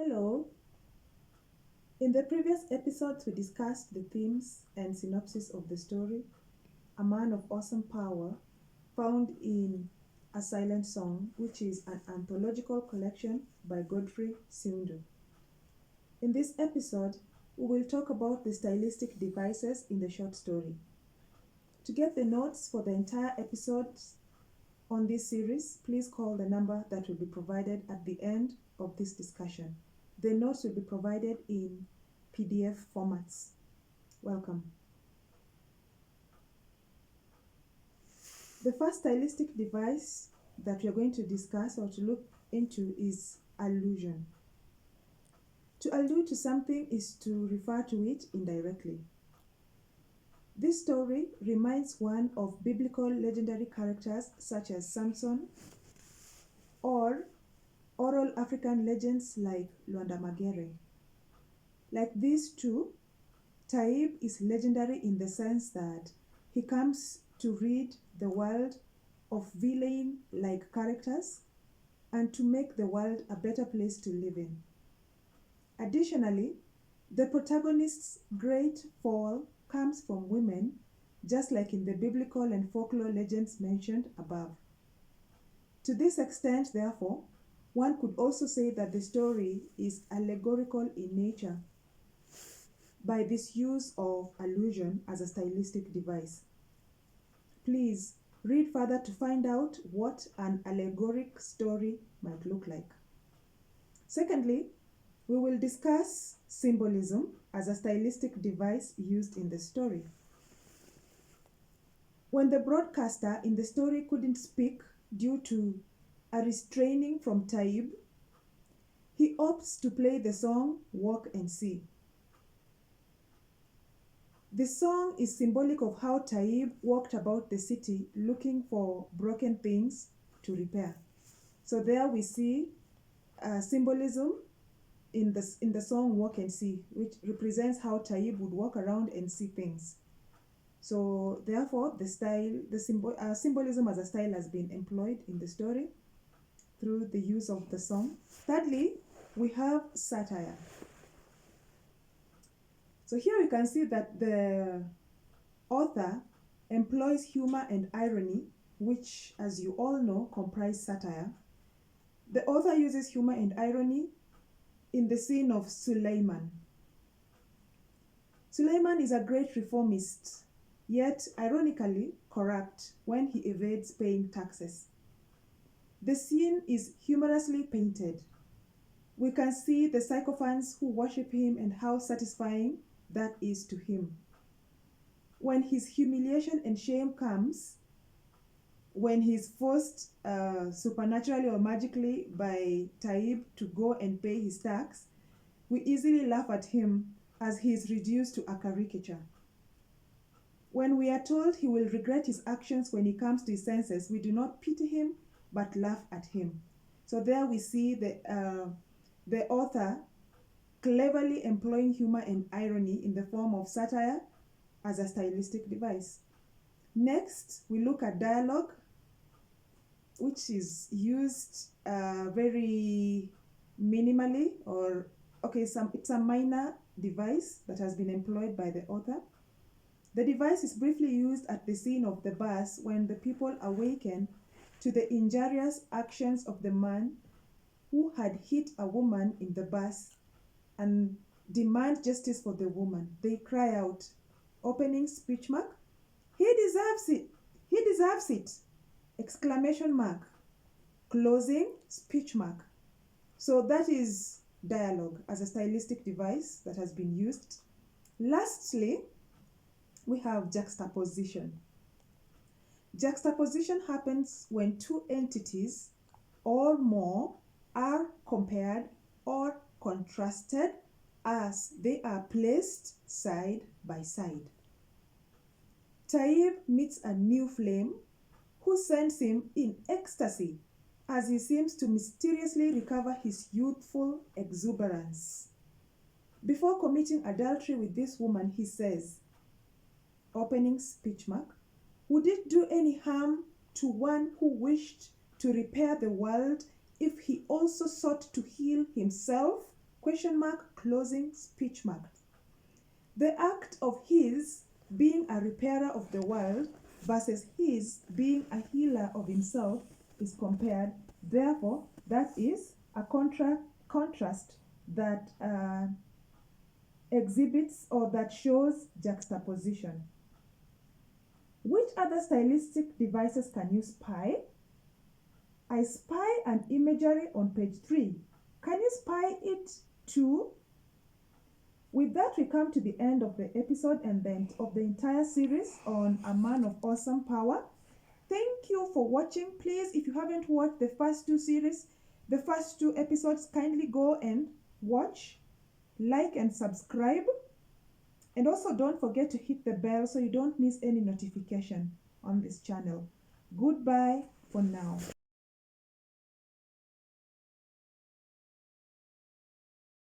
Hello. In the previous episodes, we discussed the themes and synopsis of the story, A Man of Awesome Power, found in A Silent Song, which is an anthological collection by Godfrey Sundu. In this episode, we will talk about the stylistic devices in the short story. To get the notes for the entire episodes on this series, please call the number that will be provided at the end of this discussion. The notes will be provided in PDF formats. Welcome. The first stylistic device that we are going to discuss or to look into is allusion. To allude to something is to refer to it indirectly. This story reminds one of biblical legendary characters such as Samson or oral African legends like Luanda Magere. Like these two, Taib is legendary in the sense that he comes to rid the world of villain-like characters and to make the world a better place to live in. Additionally, the protagonist's great fall comes from women, just like in the biblical and folklore legends mentioned above. To this extent, therefore, one could also say that the story is allegorical in nature by this use of allusion as a stylistic device. Please read further to find out what an allegoric story might look like. Secondly, we will discuss symbolism as a stylistic device used in the story. When the broadcaster in the story couldn't speak due to a restraining from Taib, he opts to play the song Walk and See. The song is symbolic of how Taib walked about the city looking for broken things to repair. So there we see symbolism in the song Walk and See, which represents how Taib would walk around and see things. So therefore, symbolism as a style has been employed in the story through the use of the song. Thirdly, we have satire. So here we can see that the author employs humor and irony, which, as you all know, comprise satire. The author uses humor and irony in the scene of Suleiman. Suleiman is a great reformist, yet ironically corrupt when he evades paying taxes. The scene is humorously painted. We can see the sycophants who worship him and how satisfying that is to him. When his humiliation and shame comes, when he's forced supernaturally or magically by Taib to go and pay his tax, we easily laugh at him as he is reduced to a caricature. When we are told he will regret his actions when he comes to his senses, we do not pity him but laugh at him. So there we see the author cleverly employing humor and irony in the form of satire as a stylistic device. Next, we look at dialogue, which is used very minimally, it's a minor device that has been employed by the author. The device is briefly used at the scene of the bus when the people awaken to the injurious actions of the man who had hit a woman in the bus and demand justice for the woman. They cry out, opening speech mark, "He deserves it! He deserves it!" Exclamation mark, closing speech mark. So that is dialogue as a stylistic device that has been used. Lastly, we have juxtaposition. Juxtaposition happens when two entities or more are compared or contrasted as they are placed side by side. Taib meets a new flame who sends him in ecstasy as he seems to mysteriously recover his youthful exuberance. Before committing adultery with this woman, he says, opening speech mark, "Would it do any harm to one who wished to repair the world if he also sought to heal himself?" question mark, closing speech mark. The act of his being a repairer of the world versus his being a healer of himself is compared. Therefore, that is a contrast that exhibits or that shows juxtaposition. Which other stylistic devices can you spy? I spy an imagery on page 3. Can you spy it too? With that, we come to the end of the episode and then of the entire series on A Man of Awesome Power. Thank you for watching. Please, if you haven't watched the first two episodes, kindly go and watch, like and subscribe. And also don't forget to hit the bell so you don't miss any notification on this channel. Goodbye for now.